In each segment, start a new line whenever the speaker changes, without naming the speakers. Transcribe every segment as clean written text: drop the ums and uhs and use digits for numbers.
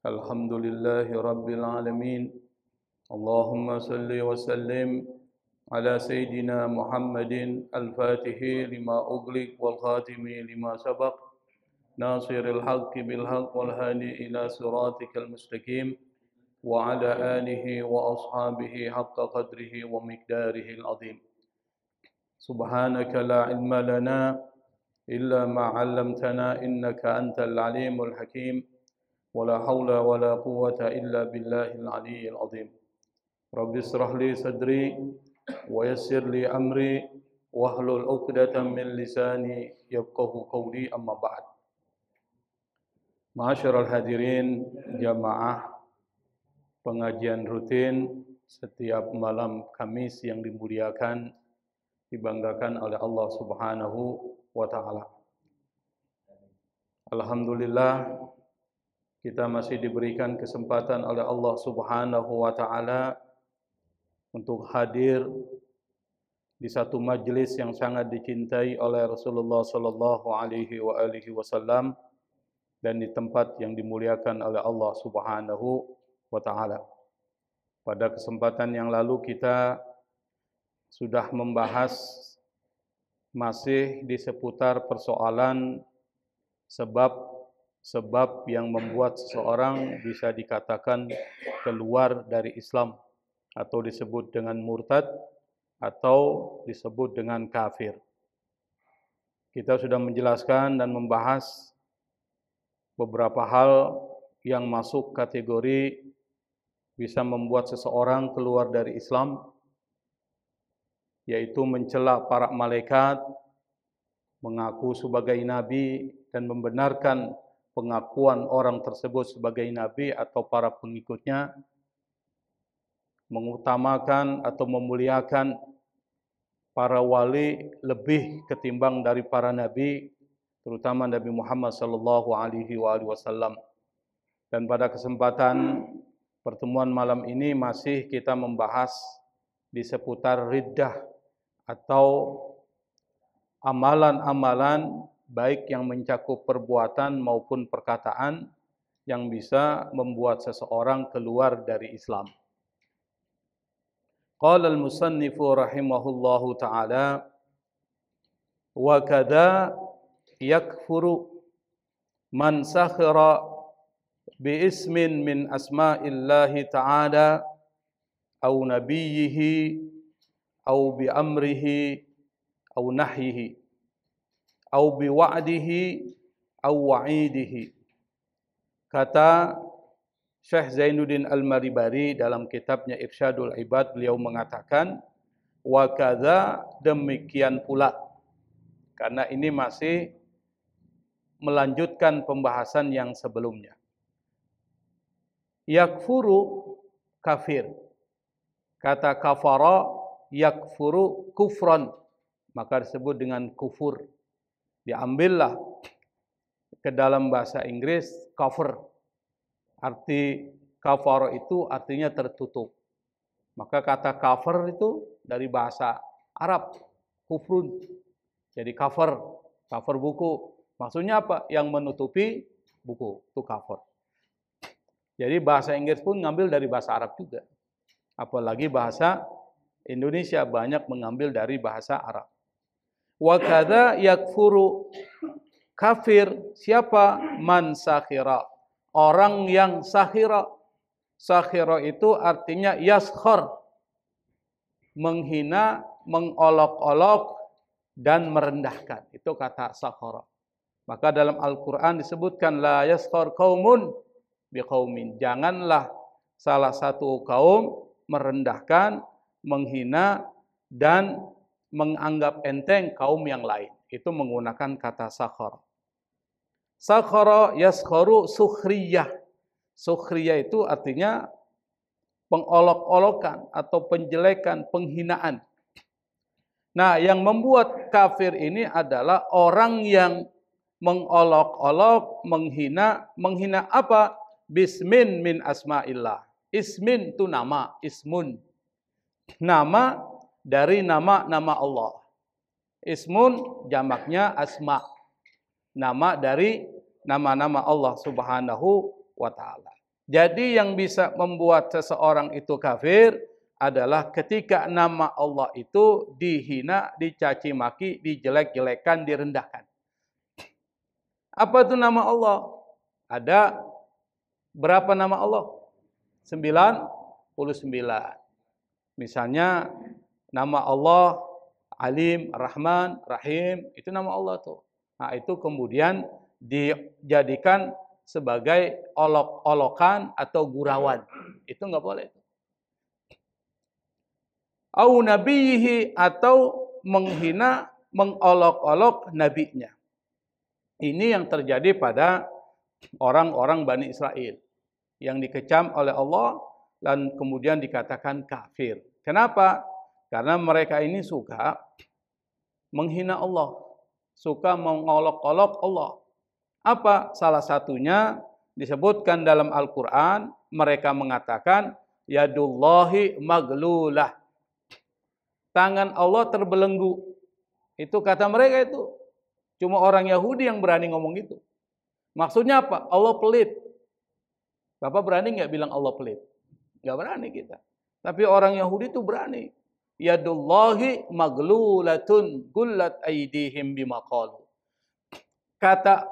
الحمد لله رب العالمين. اللهم صل وسلم على سيدنا محمد الفاتح لما أغلق والخاتم لما سبق ناصر الحق بالحق والهادي إلى صراطك المستقيم وعلى آله وأصحابه حق قدره ومقداره العظيم. سبحانك لا علم لنا إلا ما علمتنا إنك أنت العليم الحكيم ولا حول ولا قوة إلا بالله العلي العظيم. رب اشرح لي صدري ويسر لي أمري واحلل عقدة من لساني يفقهوا قولي أما بعد. Ma'asyiral hadirin jamaah pengajian rutin setiap malam Kamis yang dimuliakan, dibanggakan oleh Allah Subhanahu wa taala. Alhamdulillah, kita masih diberikan kesempatan oleh Allah Subhanahu wa taala untuk hadir di satu majelis yang sangat dicintai oleh Rasulullah sallallahu alaihi wasallam dan di tempat yang dimuliakan oleh Allah Subhanahu wa taala. Pada kesempatan yang lalu kita sudah membahas masih di seputar persoalan sebab yang membuat seseorang bisa dikatakan keluar dari Islam atau disebut dengan murtad atau disebut dengan kafir. Kita sudah menjelaskan dan membahas beberapa hal yang masuk kategori bisa membuat seseorang keluar dari Islam, yaitu mencela para malaikat, mengaku sebagai nabi dan membenarkan pengakuan orang tersebut sebagai nabi atau para pengikutnya, mengutamakan atau memuliakan para wali lebih ketimbang dari para nabi, terutama Nabi Muhammad sallallahu alaihi wasallam. Dan pada kesempatan pertemuan malam ini masih kita membahas di seputar riddah atau amalan-amalan baik yang mencakup perbuatan maupun perkataan yang bisa membuat seseorang keluar dari Islam. Qala al-musannifu rahimahullahu ta'ala wa kadza yakfuru man sakhara bi ismin min asma'illahi ta'ala aw nabiyhi aw bi amrihi aw nahyihi aw bi wa'dihi aw wa'idihi. Kata Syekh Zainuddin Al-Maribari dalam kitabnya Irsyadul Ibad, beliau mengatakan wa kadza, demikian pula. Karena ini masih melanjutkan pembahasan yang sebelumnya. Yakfuru, kafir. Kata kafara yakfuru kufran, maka disebut dengan kufur. Diambillah ke dalam bahasa Inggris cover. Arti kafara itu artinya tertutup. Maka kata cover itu dari bahasa Arab, kufrun. Jadi cover buku. Maksudnya apa? Yang menutupi buku, itu cover. Jadi bahasa Inggris pun ngambil dari bahasa Arab juga. Apalagi bahasa Indonesia banyak mengambil dari bahasa Arab. Wa kadza yakfuru, kafir siapa? Man sakhira, orang yang sakhira. Sakhira itu artinya yaskhar, menghina, mengolok-olok dan merendahkan. Itu kata sakhara. Maka dalam Al-Qur'an disebutkan la yaskhar qaumun biqaumin. Janganlah salah satu kaum merendahkan, menghina dan menganggap enteng kaum yang lain. Itu menggunakan kata sakhara. Sakhara yaskharu sukhriyah. Sukhriyah itu artinya pengolok-olokan atau penjelekan, penghinaan. Nah, yang membuat kafir ini adalah orang yang mengolok-olok, menghina apa? Bismin min asma'illah. Ismin itu nama, ismun. Nama dari nama-nama Allah. Ismun jamaknya asma. Nama dari nama-nama Allah Subhanahu wa taala. Jadi yang bisa membuat seseorang itu kafir adalah ketika nama Allah itu dihina, dicaci maki, dijelek-jelekan, direndahkan. Apa itu nama Allah? Ada berapa nama Allah? 99. Misalnya nama Allah Alim, Rahman, Rahim, itu nama Allah tuh. Nah, itu kemudian dijadikan sebagai olok-olokan atau gurauan. Itu enggak boleh. Au nabihi, atau menghina, mengolok-olok nabinya. Ini yang terjadi pada orang-orang Bani Israel yang dikecam oleh Allah dan kemudian dikatakan kafir. Kenapa? Karena mereka ini suka menghina Allah, suka mengolok-olok Allah. Apa? Salah satunya disebutkan dalam Al-Quran, mereka mengatakan yadullahi maglulah, tangan Allah terbelenggu. Itu kata mereka itu. Cuma orang Yahudi yang berani ngomong itu. Maksudnya apa? Allah pelit. Bapak berani nggak bilang Allah pelit? Nggak berani kita. Tapi orang Yahudi itu berani. Yadullahi maglulatun gullat aydihim bima qalu. Kata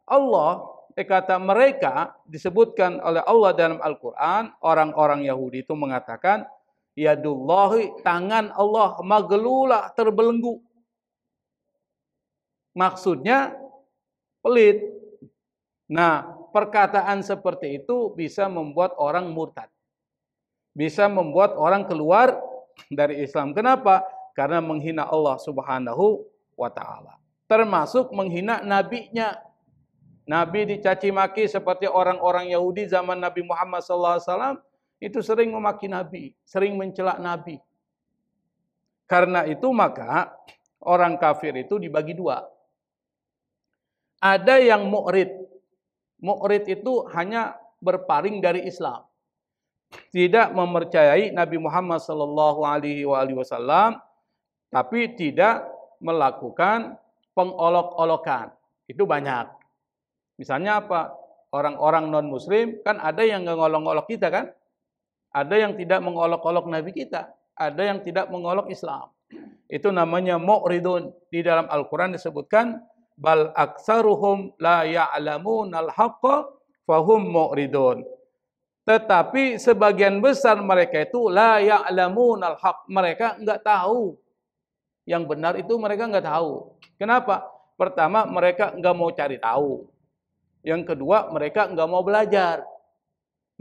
Allah, kata mereka disebutkan oleh Allah dalam Al-Quran, orang-orang Yahudi itu mengatakan yadullahi, tangan Allah, maglulah, terbelenggu. Maksudnya pelit. Nah, perkataan seperti itu bisa membuat orang murtad. Bisa membuat orang keluar dari Islam. Kenapa? Karena menghina Allah Subhanahu wa ta'ala. Termasuk menghina nabinya. Nabi dicaci maki seperti orang-orang Yahudi zaman Nabi Muhammad SAW. Itu sering memaki Nabi, sering mencela Nabi. Karena itu maka orang kafir itu dibagi dua. Ada yang mu'rid. Mu'rid itu hanya berpaling dari Islam. Tidak mempercayai Nabi Muhammad SAW, tapi tidak melakukan pengolok-olokan. Itu banyak. Misalnya apa? Orang-orang non-muslim kan ada yang ngolok-olok kita kan? Ada yang tidak mengolok-olok Nabi kita. Ada yang tidak mengolok Islam. Itu namanya mu'ridun. Di dalam Al-Quran disebutkan bal aksaruhum la ya'lamunal haqqa fahum mu'ridun. Tetapi sebagian besar mereka itu la ya'lamunal haqq. Mereka enggak tahu. Yang benar itu mereka enggak tahu. Kenapa? Pertama, mereka enggak mau cari tahu. Yang kedua, mereka enggak mau belajar.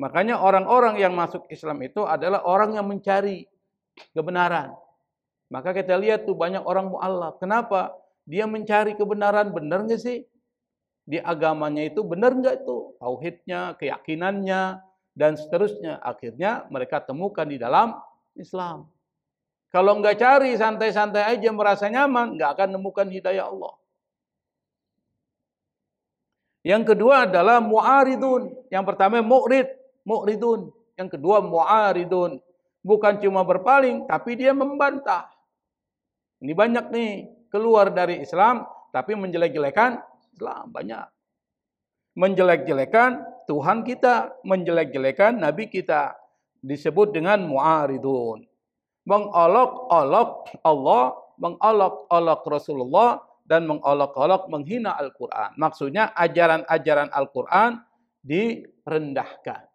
Makanya orang-orang yang masuk Islam itu adalah orang yang mencari kebenaran. Maka kita lihat tuh banyak orang mu'allaf. Kenapa? Dia mencari kebenaran, benar nggak sih? Di agamanya itu benar nggak itu? Tauhidnya, keyakinannya, dan seterusnya. Akhirnya mereka temukan di dalam Islam. Kalau nggak cari, santai-santai aja merasa nyaman, nggak akan nemukan hidayah Allah. Yang kedua adalah mu'aridun. Yang pertama mu'ridun. Yang kedua mu'aridun. Bukan cuma berpaling, tapi dia membantah. Ini banyak nih. Keluar dari Islam, tapi menjelek-jelekan Islam. Banyak. Menjelek-jelekan Tuhan kita. Menjelek-jelekan Nabi kita. Disebut dengan mu'aridun. Mengolok-olok Allah, mengolok-olok Rasulullah, dan mengolok-olok menghina Al-Quran. Maksudnya ajaran-ajaran Al-Quran direndahkan.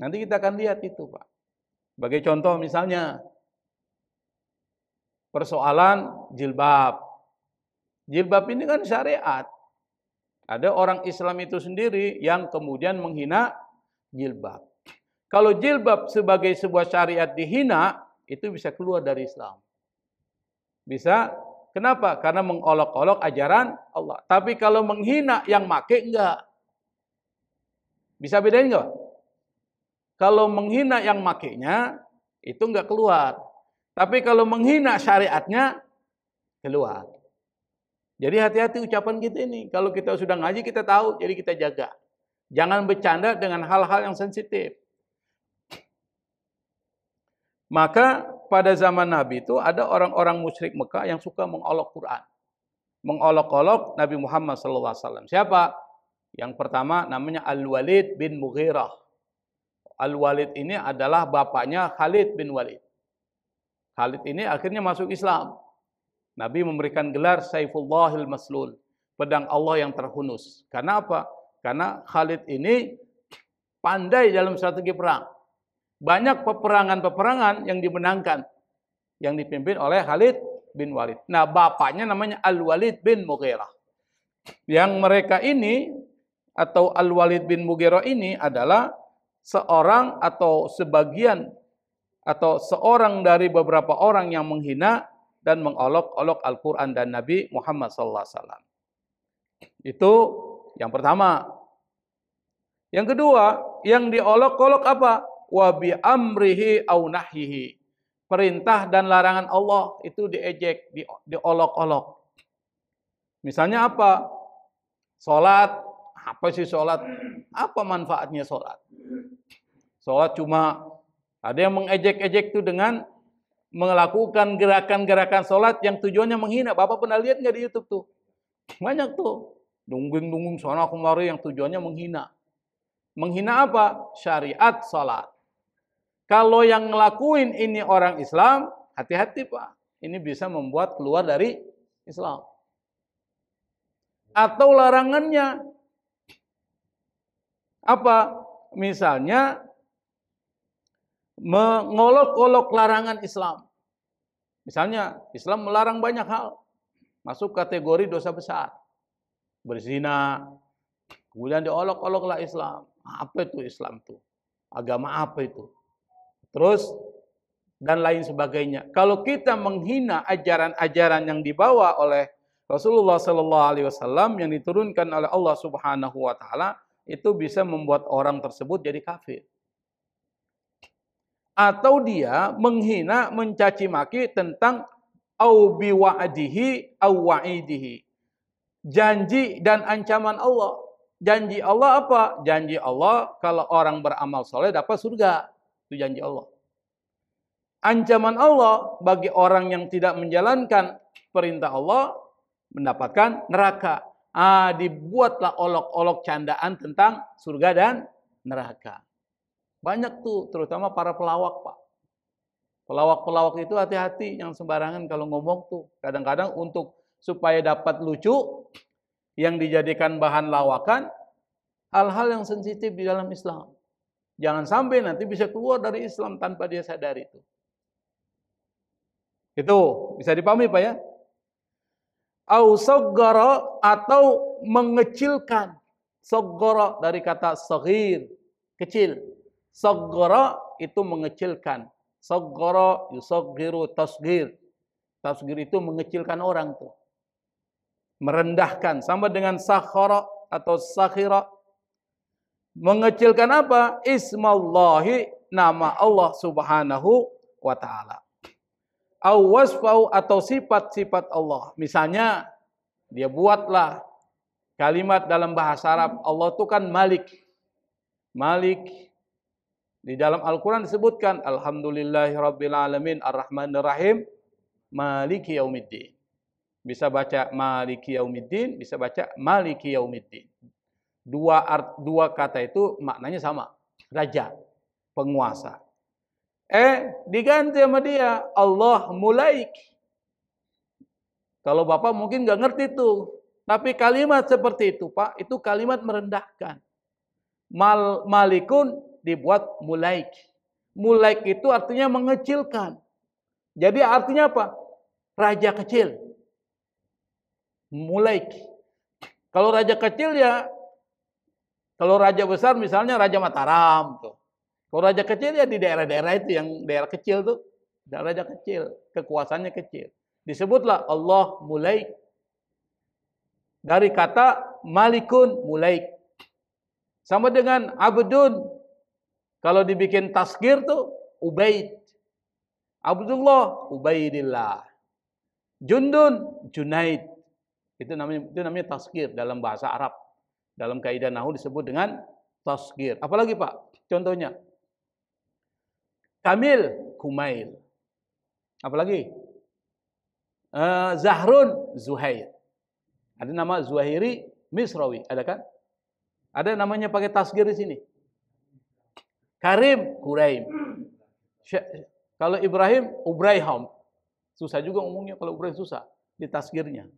Nanti kita akan lihat itu, Pak. Sebagai contoh misalnya, persoalan jilbab. Jilbab ini kan syariat. Ada orang Islam itu sendiri yang kemudian menghina jilbab. Kalau jilbab sebagai sebuah syariat dihina, itu bisa keluar dari Islam. Bisa. Kenapa? Karena mengolok-olok ajaran Allah. Tapi kalau menghina yang make, enggak. Bisa bedain enggak? Kalau menghina yang makainya, itu enggak keluar. Tapi kalau menghina syariatnya, keluar. Jadi hati-hati ucapan kita ini. Kalau kita sudah ngaji, kita tahu, jadi kita jaga. Jangan bercanda dengan hal-hal yang sensitif. Maka pada zaman Nabi itu ada orang-orang musyrik Mekah yang suka mengolok Quran. Mengolok-olok Nabi Muhammad SAW. Siapa? Yang pertama namanya Al-Walid bin Mughirah. Al-Walid ini adalah bapaknya Khalid bin Walid. Khalid ini akhirnya masuk Islam. Nabi memberikan gelar Saifullahil Maslul, pedang Allah yang terhunus. Karena apa? Karena Khalid ini pandai dalam strategi perang. Banyak peperangan-peperangan yang dimenangkan, yang dipimpin oleh Khalid bin Walid. Nah, bapaknya namanya Al-Walid bin Mughirah. Yang mereka ini, atau Al-Walid bin Mughirah ini adalah seorang atau sebagian atau seorang dari beberapa orang yang menghina dan mengolok-olok Al-Quran dan Nabi Muhammad SAW. Itu yang pertama. Yang kedua, yang diolok-olok apa? Wa bi amrihi au nahyihi. Perintah dan larangan Allah itu diejek, diolok-olok. Misalnya apa? Salat. Apa sih salat? Apa manfaatnya salat? Salat cuma ada yang mengejek-ejek itu dengan melakukan gerakan-gerakan salat yang tujuannya menghina. Bapak pernah lihat nggak di YouTube tuh? Banyak tuh. Dungung-dungung sana kemari yang tujuannya menghina. Menghina apa? Syariat salat. Kalau yang ngelakuin ini orang Islam, hati-hati Pak. Ini bisa membuat keluar dari Islam. Atau larangannya apa? Misalnya mengolok-olok larangan Islam. Misalnya Islam melarang banyak hal. Masuk kategori dosa besar. Berzina. Kemudian diolok-oloklah Islam. Apa itu Islam itu? Agama apa itu? Terus dan lain sebagainya. Kalau kita menghina ajaran-ajaran yang dibawa oleh Rasulullah SAW yang diturunkan oleh Allah Subhanahu Wa Taala, itu bisa membuat orang tersebut jadi kafir. Atau dia menghina, mencaci maki tentang au biwa'dihi au wa'idihi. Janji dan ancaman Allah. Janji Allah apa? Janji Allah kalau orang beramal soleh dapat surga. Itu janji Allah. Ancaman Allah bagi orang yang tidak menjalankan perintah Allah mendapatkan neraka. Dibuatlah olok-olok candaan tentang surga dan neraka. Banyak tuh, terutama para pelawak, Pak. Pelawak-pelawak itu hati-hati, yang sembarangan kalau ngomong tuh. Kadang-kadang untuk supaya dapat lucu, yang dijadikan bahan lawakan, hal-hal yang sensitif di dalam Islam. Jangan sampai nanti bisa keluar dari Islam tanpa dia sadari itu. Itu bisa dipahami Pak ya? Au saggara, atau mengecilkan. Saggara dari kata saghir, kecil. Saggara itu mengecilkan. Saggara yusaghiru tasghir. Tasghir itu mengecilkan orang tuh. Merendahkan, sama dengan sakhara atau sakhira. Mengecilkan apa? Ismallahi, nama Allah Subhanahu wa Ta'ala. Au wasfau, atau sifat-sifat Allah. Misalnya, dia buatlah kalimat dalam bahasa Arab. Allah itu kan Malik. Malik. Di dalam Al-Quran disebutkan, Alhamdulillahirabbil alamin ar-Rahmanir Rahim, Maliki yaumiddin. Bisa baca Maliki yaumiddin, bisa baca Maliki yaumiddin. Dua kata itu maknanya sama. Raja, penguasa. Diganti sama dia, Allah Mulaik. Kalau Bapak mungkin nggak ngerti tuh. Tapi kalimat seperti itu, Pak, itu kalimat merendahkan. Malikun dibuat Mulaik. Mulaik itu artinya mengecilkan. Jadi artinya apa? Raja kecil. Mulaik. Kalau raja kecil ya, kalau raja besar misalnya Raja Mataram tuh. Kalau raja kecil ya di daerah-daerah itu yang daerah kecil tuh, raja kecil, kekuasaannya kecil. Disebutlah Allah Mulaik. Dari kata Malikun Mulaik. Sama dengan Abdun. Kalau dibikin tasghir tuh Ubaid. Abdullah Ubaidillah. Jundun Junaid. Itu namanya tasghir dalam bahasa Arab. Dalam kaidah nahwu disebut dengan tasghir. Apalagi Pak? Contohnya. Kamil, Kumail. Apalagi? Zahrun, Zuhair. Ada nama Zuhairi, Misrawi. Ada kan? Ada namanya pakai tasghir di sini. Karim, Kuraim. Kalau Ibrahim, Ubrahim. Susah juga ngomongnya, kalau Ibrahim susah di tasgirnya.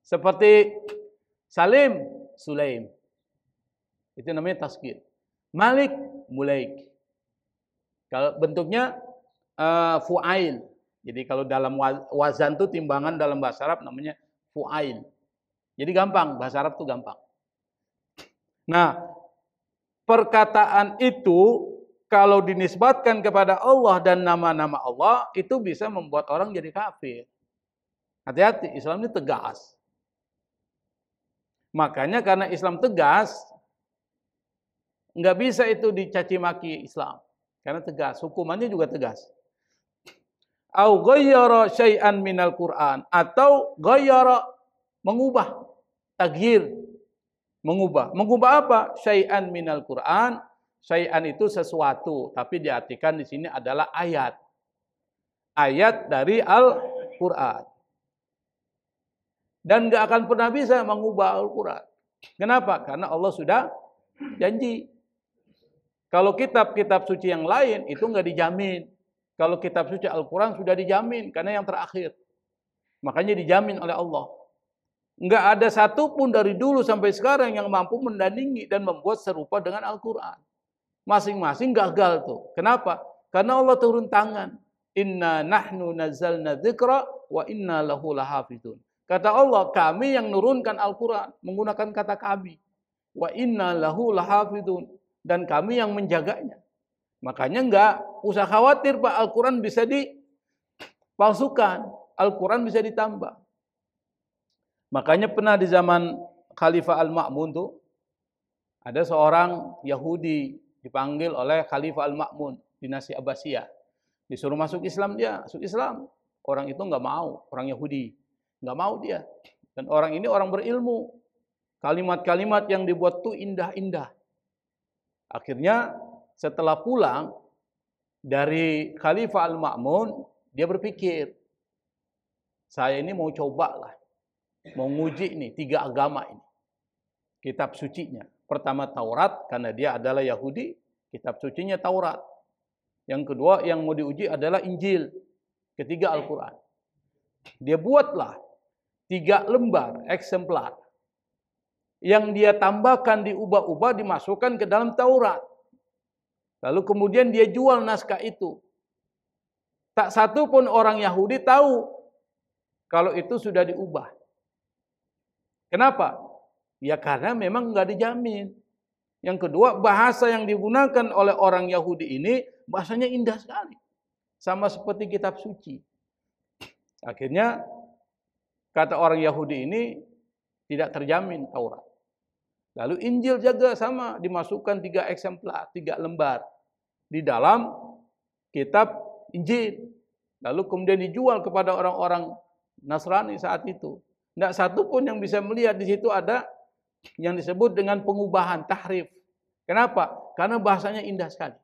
Seperti Salim, Sulaim. Itu namanya tasgir. Malik, Mulaik. Kalau bentuknya fu'ail. Jadi kalau dalam wazan itu timbangan dalam bahasa Arab namanya fu'ail. Jadi gampang, bahasa Arab itu gampang. Nah, perkataan itu kalau dinisbatkan kepada Allah dan nama-nama Allah, itu bisa membuat orang jadi kafir. Hati-hati, Islam ini tegas. Makanya karena Islam tegas, nggak bisa itu dicaci maki Islam. Karena tegas, hukumannya juga tegas. Au ghayyara syai'an minal Qur'an, atau ghayyara, mengubah, tagyir, mengubah. Mengubah apa? Syai'an minal Qur'an. Syai'an itu sesuatu, tapi diartikan di sini adalah ayat. Ayat dari Al-Qur'an. Dan nggak akan pernah bisa mengubah Al-Qur'an. Kenapa? Karena Allah sudah janji. Kalau kitab-kitab suci yang lain itu nggak dijamin. Kalau kitab suci Al-Qur'an sudah dijamin karena yang terakhir. Makanya dijamin oleh Allah. Nggak ada satupun dari dulu sampai sekarang yang mampu mendandingi dan membuat serupa dengan Al-Qur'an. Masing-masing gagal tuh. Kenapa? Karena Allah turun tangan. Inna nahnu nazzalna dzikra wa inna lahu lahafizun. Kata Allah, kami yang nurunkan Al-Qur'an, menggunakan kata kami. Wa inna lahu lahafizun, dan kami yang menjaganya. Makanya enggak usah khawatir Pak, Al-Qur'an bisa dipalsukan, Al-Qur'an bisa ditambah. Makanya pernah di zaman Khalifah Al-Ma'mun tuh ada seorang Yahudi dipanggil oleh Khalifah Al-Ma'mun, dinasti Abbasiyah. Disuruh masuk Islam, dia masuk Islam. Orang itu enggak mau, orang Yahudi. Enggak mau dia. Dan orang ini orang berilmu. Kalimat-kalimat yang dibuat tuh indah-indah. Akhirnya setelah pulang dari Khalifah Al-Ma'mun, dia berpikir, saya ini mau cobalah, mau nguji nih 3 agama ini. Kitab sucinya. Pertama Taurat, karena dia adalah Yahudi, kitab sucinya Taurat. Yang kedua yang mau diuji adalah Injil. Ketiga Al-Quran. Dia buatlah 3 lembar eksemplar. Yang dia tambahkan, diubah-ubah, dimasukkan ke dalam Taurat. Lalu kemudian dia jual naskah itu. Tak satu pun orang Yahudi tahu kalau itu sudah diubah. Kenapa? Ya karena memang nggak dijamin. Yang kedua, bahasa yang digunakan oleh orang Yahudi ini bahasanya indah sekali. Sama seperti kitab suci. Akhirnya kata orang Yahudi ini tidak terjamin Taurat. Lalu Injil juga sama, dimasukkan 3 eksemplar, 3 lembar di dalam kitab Injil. Lalu kemudian dijual kepada orang-orang Nasrani saat itu. Tidak satu pun yang bisa melihat di situ ada yang disebut dengan pengubahan, tahrif. Kenapa? Karena bahasanya indah sekali.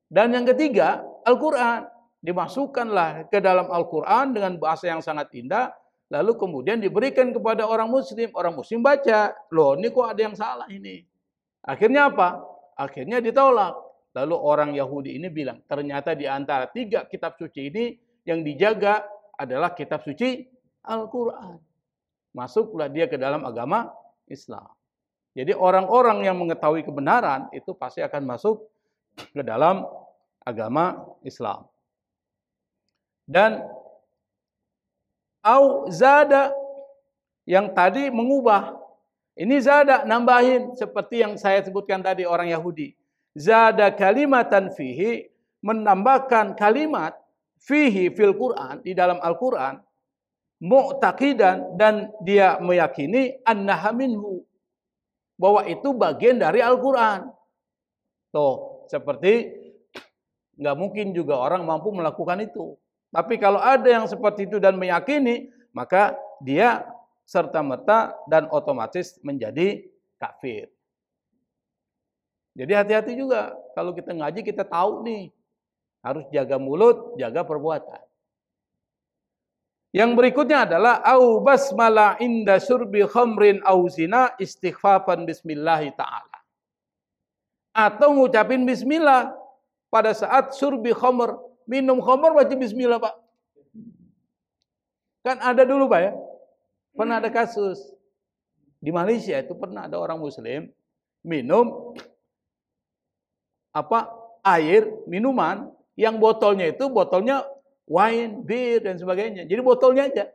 Dan yang ketiga, Al-Quran. Dimasukkanlah ke dalam Al-Quran dengan bahasa yang sangat indah, lalu kemudian diberikan kepada orang Muslim. Orang Muslim baca, loh ini kok ada yang salah ini. Akhirnya apa? Akhirnya ditolak. Lalu orang Yahudi ini bilang, ternyata di antara 3 kitab suci ini, yang dijaga adalah kitab suci Al-Quran. Masuklah dia ke dalam agama Islam. Jadi orang-orang yang mengetahui kebenaran itu pasti akan masuk ke dalam agama Islam. Dan au zada, yang tadi mengubah. Ini zada, nambahin seperti yang saya sebutkan tadi orang Yahudi. Zada kalimatan fihi, menambahkan kalimat fihi fil Quran, di dalam Al-Quran, mu'taqidan, dan dia meyakini annaha minhu, bahwa itu bagian dari Al-Quran. Tuh, seperti nggak mungkin juga orang mampu melakukan itu. Tapi kalau ada yang seperti itu dan meyakini, maka dia serta-merta dan otomatis menjadi kafir. Jadi hati-hati juga. Kalau kita ngaji, kita tahu nih. Harus jaga mulut, jaga perbuatan. Yang berikutnya adalah au basmala inda syurbi khamrin au zina istighfafan bismillah ta'ala. Atau ngucapin bismillah pada saat surbi khamr, minum khamr baca bismillah, Pak. Kan ada dulu, Pak ya. Pernah ada kasus di Malaysia, itu pernah ada orang muslim minum air, minuman yang botolnya wine, bir dan sebagainya. Jadi botolnya aja.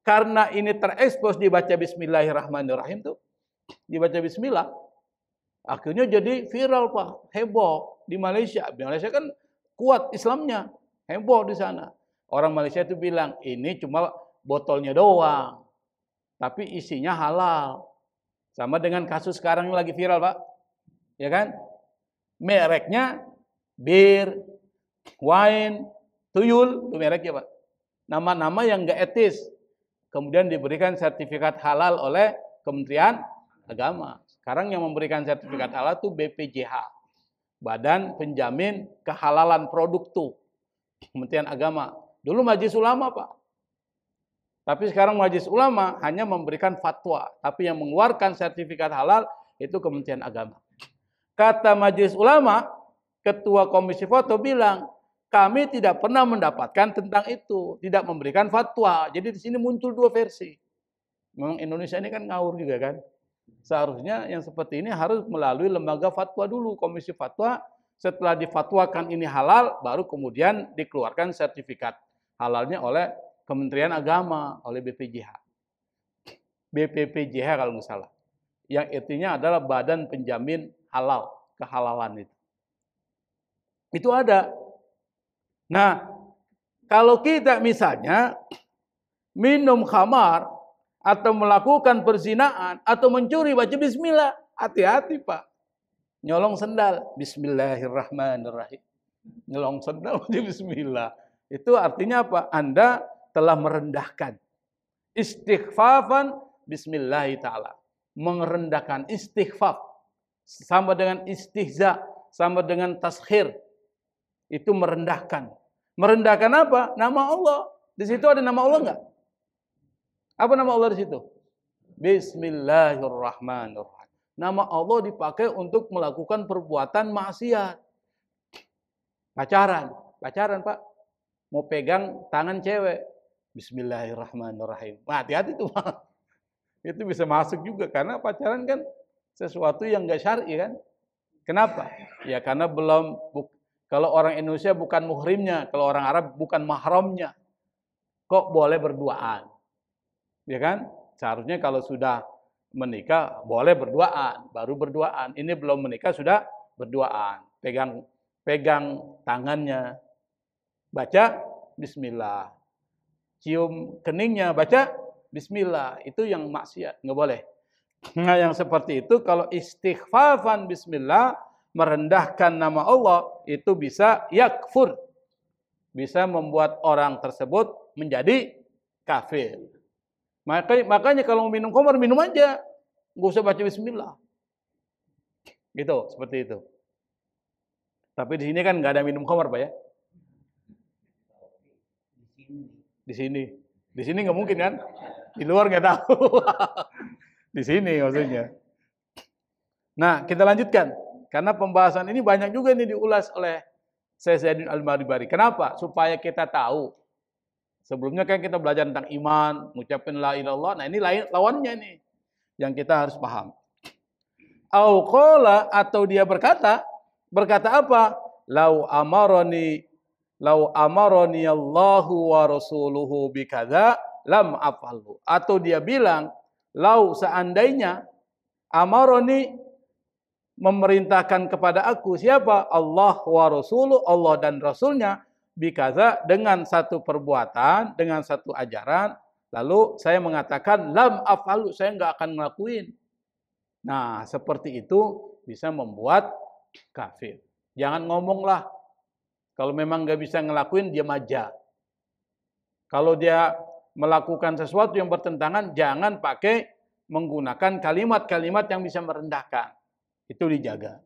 Karena ini terekspos dibaca bismillahirrahmanirrahim tuh. Dibaca bismillah. Akhirnya jadi viral, Pak, heboh di Malaysia. Di Malaysia kan kuat Islamnya, heboh di sana. Orang Malaysia itu bilang, ini cuma botolnya doang, tapi isinya halal. Sama dengan kasus sekarang yang lagi viral, Pak. Ya kan? Mereknya bir, wine, tuyul, itu mereknya, Pak. Nama-nama yang enggak etis. Kemudian diberikan sertifikat halal oleh Kementerian Agama. Sekarang yang memberikan sertifikat halal itu BPJH, Badan Penjamin Kehalalan Produk tuh, Kementerian Agama. Dulu Majelis Ulama, Pak. Tapi sekarang Majelis Ulama hanya memberikan fatwa, tapi yang mengeluarkan sertifikat halal itu Kementerian Agama. Kata Majelis Ulama, Ketua Komisi Foto bilang, kami tidak pernah mendapatkan tentang itu, tidak memberikan fatwa. Jadi di sini muncul dua versi. Memang Indonesia ini kan ngawur juga kan. Seharusnya yang seperti ini harus melalui lembaga fatwa dulu, komisi fatwa. Setelah difatwakan ini halal, baru kemudian dikeluarkan sertifikat halalnya oleh Kementerian Agama, oleh BPJH. BPPJH kalau nggak salah. Yang artinya adalah Badan Penjamin Halal, kehalalan itu. Itu ada. Nah, kalau kita misalnya minum khamar, atau melakukan perzinaan, atau mencuri, baca bismillah. Hati-hati, Pak. Nyolong sendal, bismillahirrahmanirrahim. Nyolong sendal, baca bismillah. Itu artinya apa? Anda telah merendahkan. Istighfafan bismillahi ta'ala. Merendahkan, istighfaf. Sama dengan istihza, sama dengan taskhir. Itu merendahkan. Merendahkan apa? Nama Allah. Di situ ada nama Allah enggak? Apa nama Allah di situ? Bismillahirrahmanirrahim. Nama Allah dipakai untuk melakukan perbuatan maksiat. Pacaran, Pak. Mau pegang tangan cewek. Bismillahirrahmanirrahim. Hati-hati tuh, Pak. Itu bisa masuk juga karena pacaran kan sesuatu yang enggak syar'i kan. Kenapa? Ya karena kalau orang Indonesia bukan muhrimnya, kalau orang Arab bukan mahramnya. Kok boleh berduaan? Ya kan? Seharusnya kalau sudah menikah boleh berduaan, baru berduaan. Ini belum menikah sudah berduaan. Pegang tangannya, baca bismillah. Cium keningnya, baca bismillah. Itu yang maksiat, nggak boleh. Nah, yang seperti itu kalau istighfafan bismillah, merendahkan nama Allah, itu bisa yakfur. Bisa membuat orang tersebut menjadi kafir. Makanya kalau minum khamar, minum aja. Nggak usah baca bismillah. Gitu, seperti itu. Tapi di sini kan nggak ada minum khamar, Pak ya. Di sini. Di sini nggak mungkin kan? Di luar nggak tahu. Di sini maksudnya. Nah, kita lanjutkan. Karena pembahasan ini banyak juga nih diulas oleh Syekh Zainuddin Al-Maribari. Kenapa? Supaya kita tahu. Sebelumnya kan kita belajar tentang iman, mengucapkan la ilaha illallah. Nah, ini lawannya nih yang kita harus paham. Au qala, atau dia berkata apa? Lau amaroni Allahu wa rasuluhu bikadza lam afalhu. Atau dia bilang, lau seandainya amaroni memerintahkan kepada aku, siapa? Allah wa rasuluh, Allah dan rasulnya, bikaza, dengan satu perbuatan, dengan satu ajaran, lalu saya mengatakan lam afalu, saya enggak akan ngelakuin. Nah, seperti itu bisa membuat kafir. Jangan ngomonglah. Kalau memang enggak bisa ngelakuin, diam aja. Kalau dia melakukan sesuatu yang bertentangan, jangan pakai menggunakan kalimat-kalimat yang bisa merendahkan. Itu dijaga.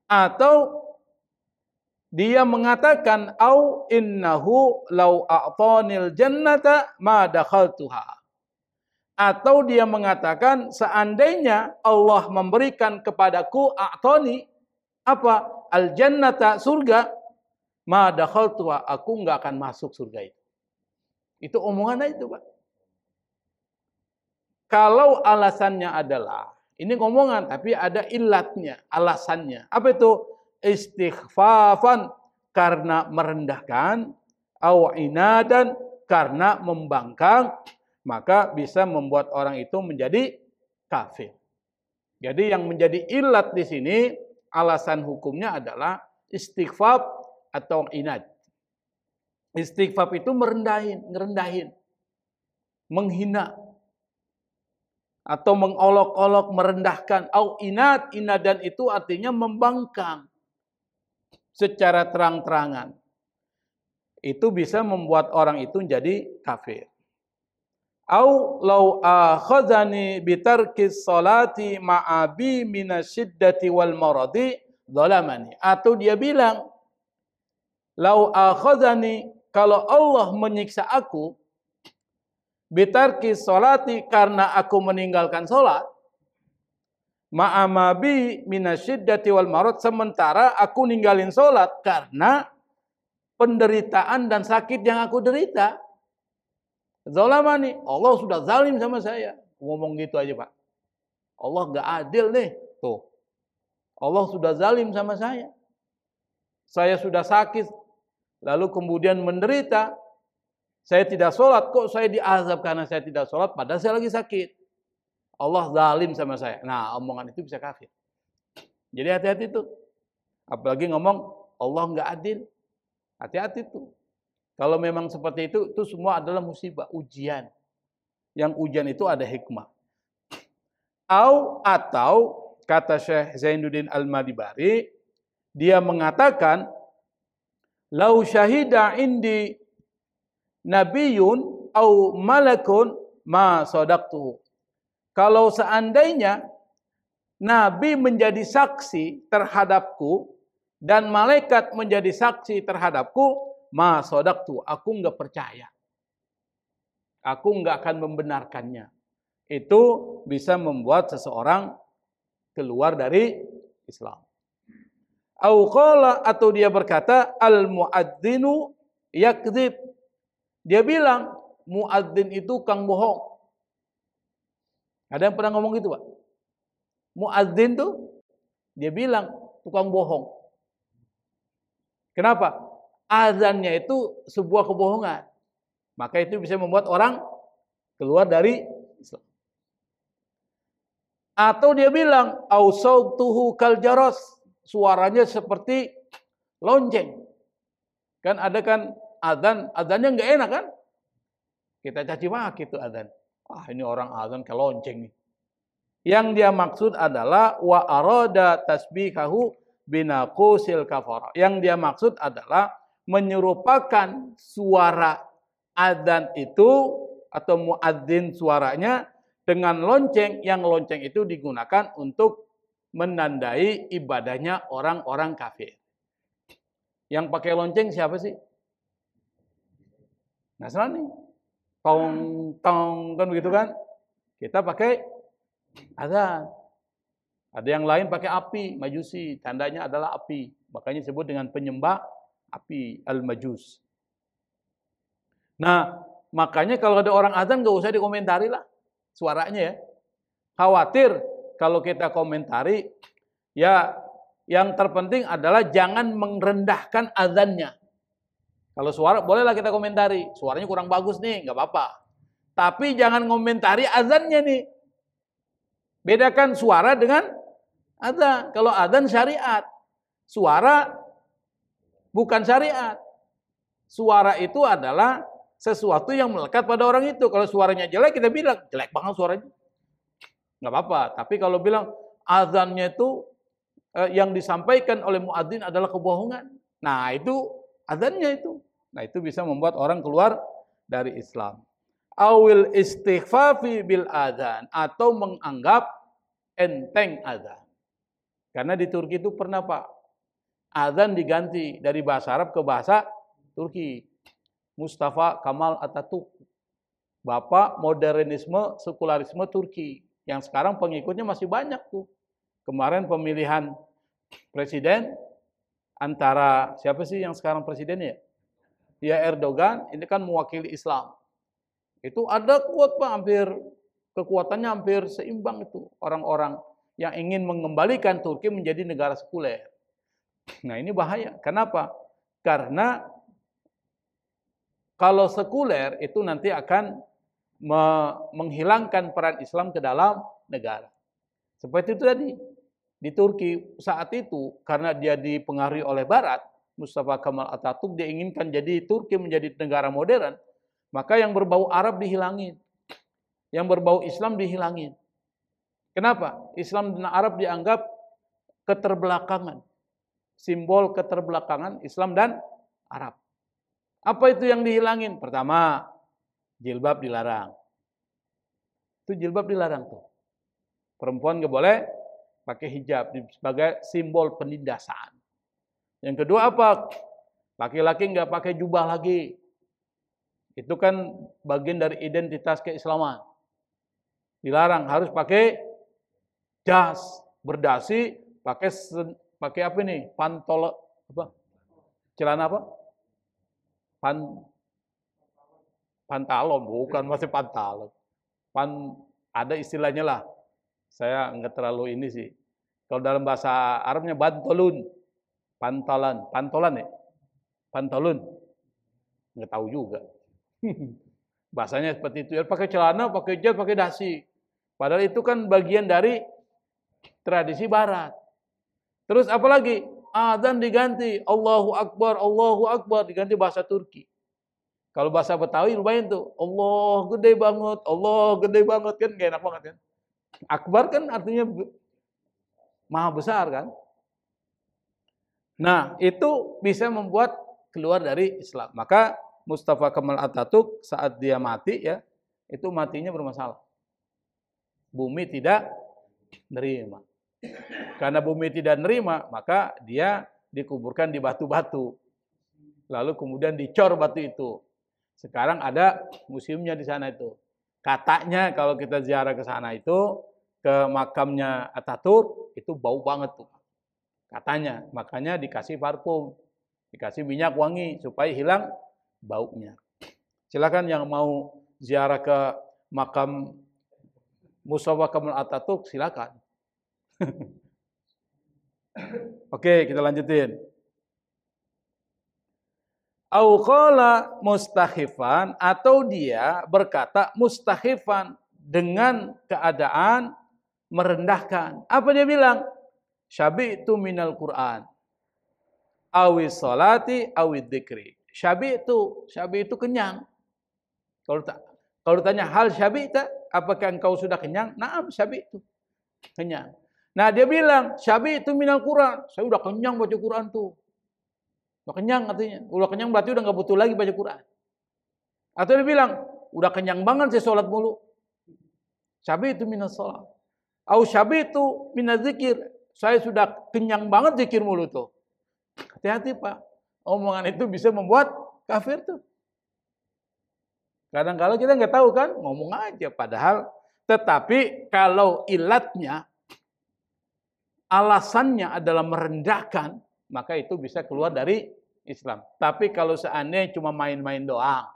Atau dia mengatakan au innahu lau a'tanil jannata ma dakhaltuha. Atau dia mengatakan seandainya Allah memberikan kepadaku a'toni apa? Al-jannata, surga, ma dakhaltu, aku enggak akan masuk surga itu. Itu omongannya itu, Pak. Kalau alasannya adalah, ini ngomongan tapi ada ilatnya, alasannya. Apa itu? Istighfafan, karena merendahkan, au inadan, karena membangkang, maka bisa membuat orang itu menjadi kafir. Jadi yang menjadi ilat di sini, alasan hukumnya adalah istighfaf atau inad. Istighfaf itu ngerendahin, menghina, atau mengolok-olok, merendahkan. Au inad, inadan itu artinya membangkang secara terang-terangan. Itu bisa membuat orang itu menjadi kafir. Au law akhadhani bitarkis salati ma'abi minasyiddati wal maradi zalamani. Atau dia bilang, law akhadhani, kalau Allah menyiksa aku bitarkis salati, karena aku meninggalkan salat, ma'amabi minasyiddati wal marad, sementara aku ninggalin salat karena penderitaan dan sakit yang aku derita. Zalamani, Allah sudah zalim sama saya. Ngomong gitu aja, Pak. Allah gak adil nih. Tuh. Allah sudah zalim sama saya. Saya sudah sakit, lalu kemudian menderita. Saya tidak sholat, kok saya diazab karena saya tidak sholat, padahal saya lagi sakit. Allah zalim sama saya. Nah, omongan itu bisa kafir. Jadi hati-hati tuh. Apalagi ngomong Allah nggak adil. Hati-hati tuh. Kalau memang seperti itu semua adalah musibah, ujian. Yang ujian itu ada hikmah. Atau kata Syekh Zainuddin Al-Madibari, dia mengatakan, lau syahida indi nabiyun au malakun ma sadaqtuhu. Kalau seandainya nabi menjadi saksi terhadapku dan malaikat menjadi saksi terhadapku, ma sadaqtu, aku enggak percaya. Aku enggak akan membenarkannya. Itu bisa membuat seseorang keluar dari Islam. Au qala, atau dia berkata, al muadzinu yakdzib. Dia bilang muadzin itu kang bohong. Ada yang pernah ngomong gitu, Pak? Muadzin tuh dia bilang tukang bohong. Kenapa? Azannya itu sebuah kebohongan. Maka itu bisa membuat orang keluar dari Islam. Atau dia bilang ausautuhu kal jaras, suaranya seperti lonceng. Kan ada kan azannya enggak enak kan? Kita caci maki itu azan. Wah, ini orang azan kayak lonceng nih. Yang dia maksud adalah wa arada tasbihahu binaqusil kafara. Yang dia maksud adalah menyerupakan suara adzan itu atau muadzin suaranya dengan lonceng, yang lonceng itu digunakan untuk menandai ibadahnya orang-orang kafir. Yang pakai lonceng siapa sih? Nasrani. Tong kan begitu kan? Kita pakai adzan. Ada yang lain pakai api, majusi, tandanya adalah api. Makanya disebut dengan penyembah api, al-majus. Nah, makanya kalau ada orang azan nggak usah dikomentari lah suaranya ya. Khawatir kalau kita komentari, ya yang terpenting adalah jangan merendahkan azannya. Kalau suara bolehlah kita komentari, suaranya kurang bagus nih, nggak apa-apa. Tapi jangan komentari azannya nih. Bedakan suara dengan azan. Kalau azan syariat, suara bukan syariat. Suara itu adalah sesuatu yang melekat pada orang itu. Kalau suaranya jelek, kita bilang jelek banget suaranya. Nggak apa-apa. Tapi kalau bilang azannya itu yang disampaikan oleh muadzin adalah kebohongan. Nah itu azannya itu. Nah itu bisa membuat orang keluar dari Islam. Awil istighfafi bil azan, atau menganggap enteng azan. Karena di Turki itu pernah Pak, azan diganti dari bahasa Arab ke bahasa Turki. Mustafa Kemal Atatürk bapak modernisme, sekularisme Turki. Yang sekarang pengikutnya masih banyak tuh. Kemarin pemilihan presiden antara siapa sih yang sekarang presidennya? Ya Erdogan, ini kan mewakili Islam. Itu ada kuat Pak, kekuatannya hampir seimbang itu. Orang-orang yang ingin mengembalikan Turki menjadi negara sekuler. Nah ini bahaya. Kenapa? Karena kalau sekuler itu nanti akan menghilangkan peran Islam ke dalam negara. Seperti itu tadi. Di Turki saat itu, karena dia dipengaruhi oleh Barat, Mustafa Kemal Atatürk dia inginkan jadi Turki menjadi negara modern, maka yang berbau Arab dihilangin. Yang berbau Islam dihilangin. Kenapa? Islam dan Arab dianggap keterbelakangan. Simbol keterbelakangan Islam dan Arab. Apa itu yang dihilangin? Pertama, jilbab dilarang. Itu jilbab dilarang tuh. Perempuan nggak boleh pakai hijab sebagai simbol penindasan. Yang kedua apa? Laki-laki nggak pakai jubah lagi. Itu kan bagian dari identitas keislaman. Dilarang, harus pakai jas, berdasi, pakai apa nih? Celana apa? Pantalon, bukan masih pantalon. Ada istilahnya lah. Saya nggak terlalu ini sih. Kalau dalam bahasa Arabnya bantolun, pantolan ya, pantolun. Nggak tahu juga. Bahasanya seperti itu. Ya, pakai celana, pakai jas, pakai dasi. Padahal itu kan bagian dari tradisi Barat. Terus apalagi? Adzan diganti, Allahu Akbar diganti bahasa Turki. Kalau bahasa Betawi lumayan tuh, Allah gede banget kan, gak enak banget kan. Akbar kan artinya maha besar kan. Nah itu bisa membuat keluar dari Islam. Maka Mustafa Kemal Atatürk saat dia mati ya, itu matinya bermasalah. Bumi tidak nerima. Karena bumi tidak nerima, maka dia dikuburkan di batu-batu. Lalu kemudian dicor batu itu. Sekarang ada museumnya di sana itu. Katanya kalau kita ziarah ke sana itu, ke makamnya Atatürk, itu bau banget tuh. Katanya, makanya dikasih parfum, dikasih minyak wangi supaya hilang baunya. Silakan yang mau ziarah ke makam Mustafa Kemal Atatürk, silakan. Oke, kita lanjutin. Au qala mustakhifan, atau dia berkata mustakhifan dengan keadaan merendahkan. Apa dia bilang? Syabi'tu minal Qur'an. Awis salati awid dzikri. Syabi itu kenyang. Kalau ditanya hal syabi'ta, apakah engkau sudah kenyang? Naam, syabi'tu. Kenyang. Nah, dia bilang, syabi'tu minal Qur'an. Saya udah kenyang baca Qur'an tuh. Udah kenyang artinya. Udah kenyang berarti udah nggak butuh lagi baca Quran. Atau dia bilang, udah kenyang banget saya sholat mulu. Syabi'tu minas sholat. Au syabi'tu minaz zikir. Saya sudah kenyang banget zikir mulu tuh. Hati-hati Pak. Omongan itu bisa membuat kafir tuh. Kadang-kadang kita nggak tahu kan, ngomong aja. Padahal, tetapi kalau ilatnya, alasannya adalah merendahkan, maka itu bisa keluar dari Islam. Tapi kalau seandainya cuma main-main doang,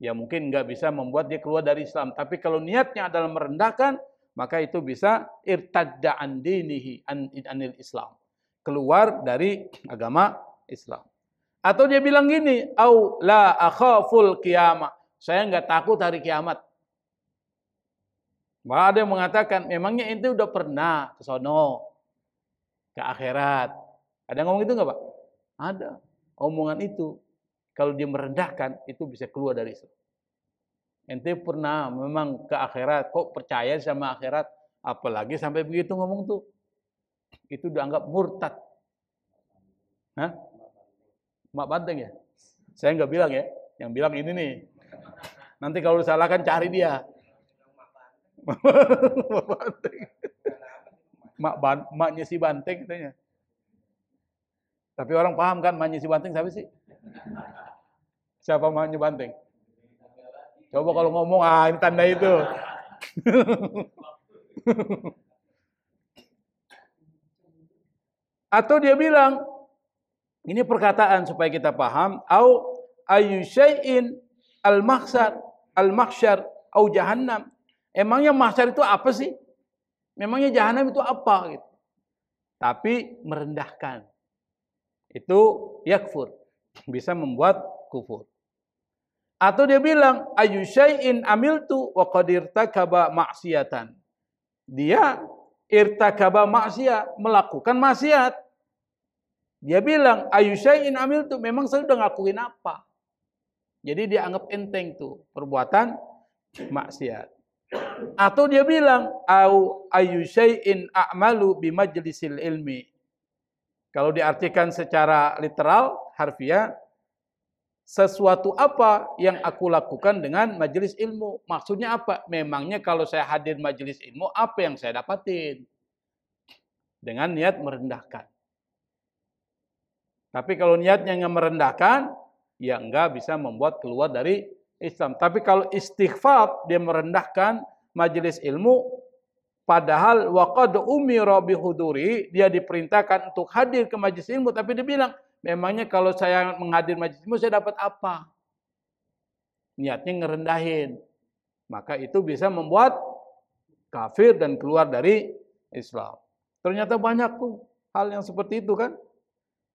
ya mungkin nggak bisa membuat dia keluar dari Islam. Tapi kalau niatnya adalah merendahkan, maka itu bisa irtadda an dinihi anil Islam. Keluar dari agama Islam. Atau dia bilang gini, au la akhaful qiyamah. Saya nggak takut hari kiamat. Malah ada yang mengatakan, memangnya ente udah pernah ke sono, ke akhirat. Ada yang ngomong itu nggak Pak? Ada. Omongan itu, kalau dia merendahkan, itu bisa keluar dari Islam. Ente pernah memang ke akhirat, kok percaya sama akhirat? Apalagi sampai begitu ngomong tuh. Itu dianggap murtad. Hah? Mak Banteng ya? Saya nggak bilang ya, yang bilang ini nih. Nanti kalau disalahkan cari dia. Mak Banteng. Maknya si Banteng katanya. Tapi orang paham kan maknya si Banteng siapa sih? Siapa maknya Banteng? Coba kalau ngomong, ini tanda itu. Atau dia bilang, ini perkataan supaya kita paham, au ayu syai'in al-mahsyar au jahannam. Emangnya mahsyar itu apa sih? Memangnya jahanam itu apa gitu. Tapi merendahkan. Itu yakfur. Bisa membuat kufur. Atau dia bilang ayu syai'in amiltu wa qad irtakaba ma'siyatan. Dia irtakaba maksiat, melakukan maksiat. Dia bilang ayu syai'in amiltu, memang saya sudah ngelakuin apa? Jadi dia anggap enteng tuh perbuatan maksiat. Atau dia bilang au ayu syai'in a'malu bi majlisil ilmi. Kalau diartikan secara literal, harfiah, sesuatu apa yang aku lakukan dengan majelis ilmu. Maksudnya apa? Memangnya kalau saya hadir majelis ilmu, apa yang saya dapatin? Dengan niat merendahkan. Tapi kalau niatnya yang merendahkan, ya enggak bisa membuat keluar dari Islam. Tapi kalau istighfar, dia merendahkan majelis ilmu, padahal waqad umira bihuduri, dia diperintahkan untuk hadir ke majelis ilmu, tapi dia bilang, memangnya kalau saya menghadir majelis ilmu, saya dapat apa? Niatnya ngerendahin. Maka itu bisa membuat kafir dan keluar dari Islam. Ternyata banyak tuh hal yang seperti itu kan.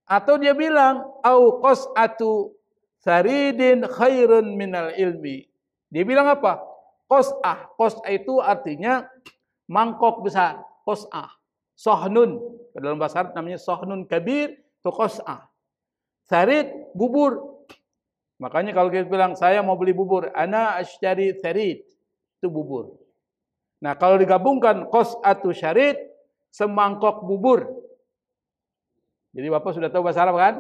Atau dia bilang, au qas'atu saridin khairun minal ilmi. Dia bilang apa? Qas'ah. Qas'ah itu artinya mangkok besar. Qas'ah. Sohnun. Dalam bahasa Arab namanya sohnun kabir. Itu qas'ah. Sarid, bubur. Makanya kalau kita bilang, saya mau beli bubur. Ana ashtari sarid. Itu bubur. Nah kalau digabungkan qas'atu syarid, semangkok bubur. Jadi Bapak sudah tahu bahasa Arab kan?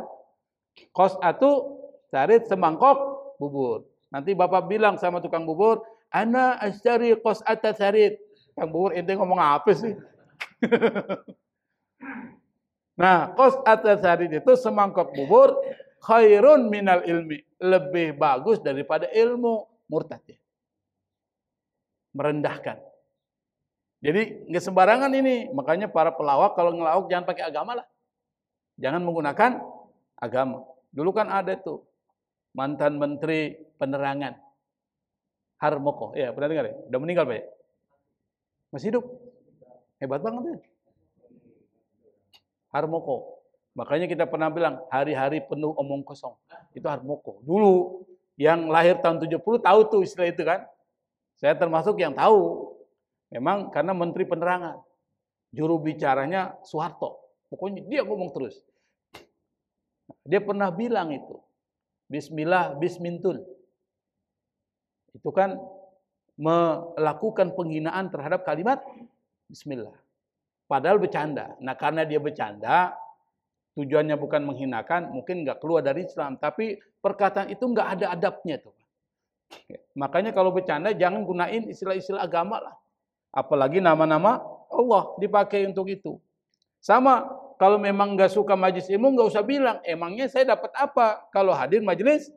Qas'atu syarid, semangkok bubur. Nanti Bapak bilang sama tukang bubur, ana ashtari qas'ata syarid. Tukang bubur, ente ngomong apa sih? Nah, qas'ata syarid itu semangkok bubur khairun minal ilmi. Lebih bagus daripada ilmu. Murtad ya. Merendahkan. Jadi nggak sembarangan ini. Makanya para pelawak kalau ngelawak jangan pakai agama lah. Jangan menggunakan agama. Dulu kan ada tuh mantan menteri penerangan Harmoko. Ya, pernah dengar ya? Udah meninggal Pak ya? Masih hidup. Hebat banget ya. Harmoko. Makanya kita pernah bilang hari-hari penuh omong kosong. Itu Harmoko. Dulu yang lahir tahun 70 tahu tuh istilah itu kan. Saya termasuk yang tahu. Memang karena menteri penerangan. Juru bicaranya Soeharto. Pokoknya dia ngomong terus. Dia pernah bilang itu. Bismillah, bismintun. Itu kan melakukan penghinaan terhadap kalimat bismillah. Padahal bercanda. Nah karena dia bercanda, tujuannya bukan menghinakan, mungkin nggak keluar dari Islam. Tapi perkataan itu nggak ada adabnya tuh. Makanya kalau bercanda jangan gunain istilah-istilah agama lah. Apalagi nama-nama Allah dipakai untuk itu. Sama, kalau memang nggak suka majelis ilmu, nggak usah bilang, emangnya saya dapat apa kalau hadir majelis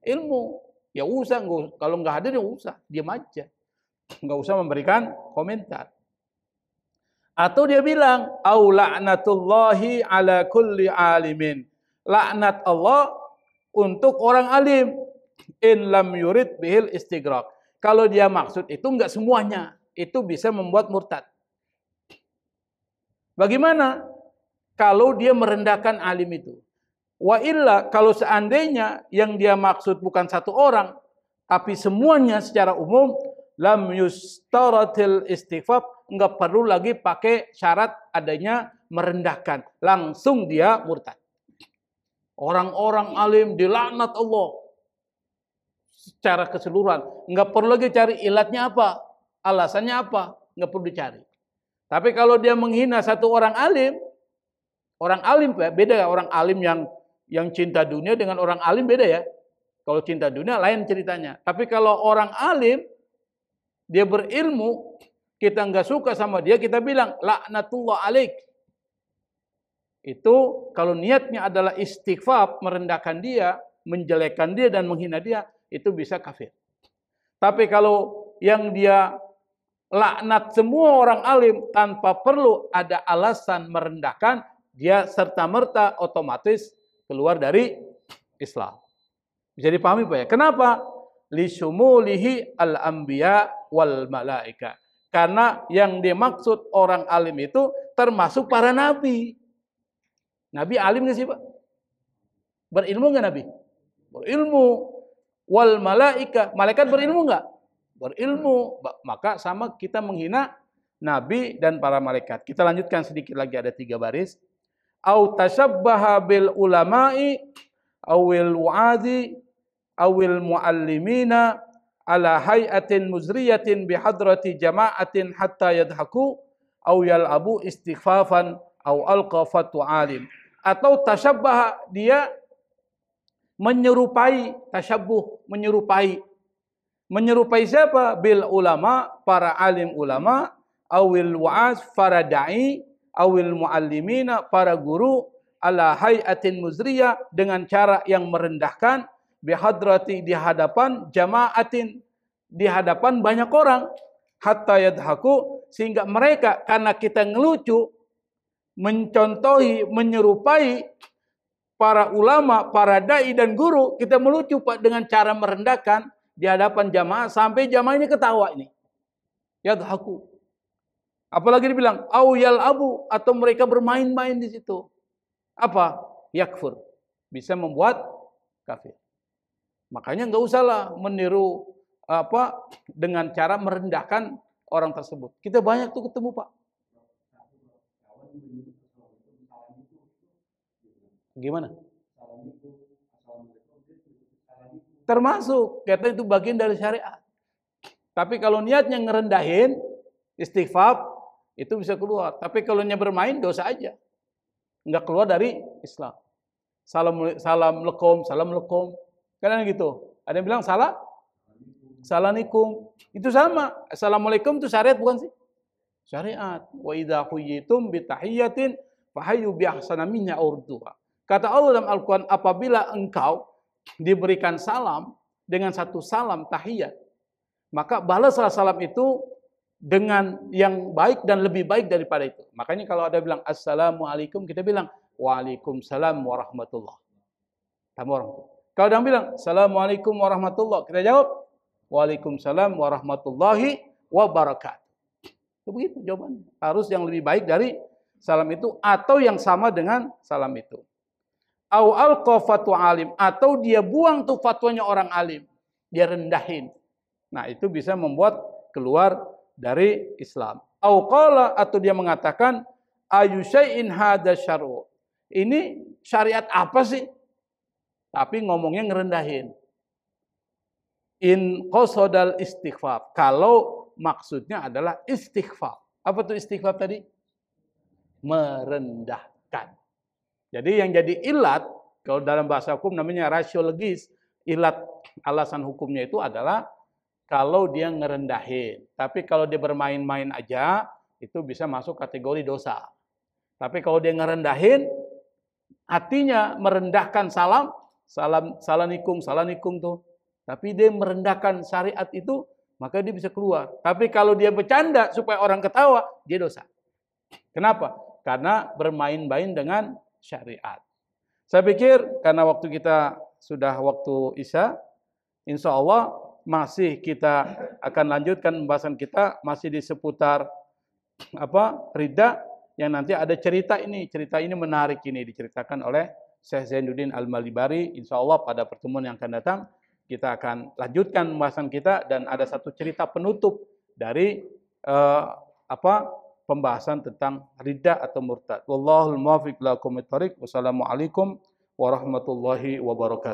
ilmu? Ya usah, kalau nggak hadir ya usah, diam aja. Nggak usah memberikan komentar. Atau dia bilang, au la'natullahi ala kulli alimin. Laknat Allah untuk orang alim. In lam yurid bihil istighraq. Kalau dia maksud itu nggak semuanya. Itu bisa membuat murtad. Bagaimana? Kalau dia merendahkan alim itu. Wa illa, kalau seandainya yang dia maksud bukan satu orang, tapi semuanya secara umum, lam yustaratil istighfar, enggak perlu lagi pakai syarat adanya merendahkan. Langsung dia murtad. Orang-orang alim dilaknat Allah secara keseluruhan. Enggak perlu lagi cari ilatnya apa, alasannya apa, enggak perlu dicari. Tapi kalau dia menghina satu orang alim beda ya, orang alim yang cinta dunia dengan orang alim beda ya. Kalau cinta dunia lain ceritanya. Tapi kalau orang alim, dia berilmu, kita nggak suka sama dia, kita bilang laknatullah alaik. Itu kalau niatnya adalah istighfar, merendahkan dia, menjelekkan dia dan menghina dia, itu bisa kafir. Tapi kalau yang dia laknat semua orang alim tanpa perlu ada alasan merendahkan, dia serta-merta otomatis keluar dari Islam. Bisa dipahami Pak ya? Kenapa? Lisumulihi al-anbiya wal malaika. Karena yang dimaksud orang alim itu termasuk para nabi. Nabi alim nggak sih Pak? Berilmu nggak Nabi? Berilmu. Wal malaika. Malaikat berilmu nggak? Berilmu. Maka sama kita menghina Nabi dan para malaikat. Kita lanjutkan sedikit lagi, ada 3 baris. Au tashabbaha bil ulama'i awil wa'adi awil muallimina ala hay'atin muzriyatin bihadrati jama'atin hatta yadhaku aw yal'abu istighfafan aw alqa fatu alim. Atau tashabbaha, dia menyerupai, tashabbuh, menyerupai. Menyerupai siapa? Bil ulama, para alim ulama, awil wa'az, para da'i, awil muallimina, para guru, ala hay'atin muzriyah, dengan cara yang merendahkan, bihadrati, di hadapan jama'atin, di hadapan banyak orang, hatta yadhaku, sehingga mereka karena kita ngelucu, mencontohi, menyerupai para ulama, para dai dan guru, kita melucu Pak dengan cara merendahkan di hadapan jamaah sampai jamaah ini ketawa ini. Yadhaku. Apalagi dibilang au yal'abu, atau mereka bermain-main di situ. Apa? Yakfur. Bisa membuat kafir. Makanya enggak usahlah meniru dengan cara merendahkan orang tersebut. Kita banyak tuh ketemu Pak. Gimana? Termasuk, kata itu bagian dari syariat. Tapi kalau niatnya ngerendahin, istighfar, itu bisa keluar. Tapi kalau niatnya bermain, dosa aja. Enggak keluar dari Islam. Salam lekom. Kadang gitu. Ada yang bilang salanikum. Itu sama. Assalamualaikum itu syariat bukan sih? Syariat. Wa idza huyitum bi tahiyyatin fahayyu bi ahsana minha aw rudduha. Kata Allah dalam Al-Quran, apabila engkau diberikan salam dengan satu salam tahiyat, maka balaslah salam itu dengan yang baik dan lebih baik daripada itu. Makanya kalau ada bilang assalamualaikum, kita bilang waalaikumsalam warahmatullah. Kalau ada yang bilang assalamualaikum warahmatullah, kita jawab waalaikumsalam warahmatullahi wabarakatuh. Itu begitu jawabannya. Harus yang lebih baik dari salam itu atau yang sama dengan salam itu. Au alqa fatu alim, atau dia buang tuh fatwanya orang alim, dia rendahin. Nah, itu bisa membuat keluar dari Islam. Au qala, atau dia mengatakan ayu syai'in hadza syar'u. Ini syariat apa sih? Tapi ngomongnya ngerendahin. In qasadal istighfar. Kalau maksudnya adalah istighfar. Apa tuh istighfar tadi? Merendahkan. Jadi yang jadi ilat, kalau dalam bahasa hukum namanya ratio legis, ilat alasan hukumnya itu adalah kalau dia ngerendahin. Tapi kalau dia bermain-main aja, itu bisa masuk kategori dosa. Tapi kalau dia ngerendahin, artinya merendahkan salanikum tuh. Tapi dia merendahkan syariat itu, maka dia bisa keluar. Tapi kalau dia bercanda supaya orang ketawa, dia dosa. Kenapa? Karena bermain-main dengan syariat. Saya pikir karena waktu kita sudah waktu Isya, insya Allah masih kita akan lanjutkan pembahasan kita masih di seputar ridha, yang nanti ada cerita ini. Cerita ini menarik, ini diceritakan oleh Syekh Zainuddin Al-Malibari. Insya Allah pada pertemuan yang akan datang kita akan lanjutkan pembahasan kita, dan ada satu cerita penutup dari pembahasan tentang ridha atau murtad. Wallahul muwaffiq ila aqwamit thoriq. Wassalamualaikum warahmatullahi wabarakatuh.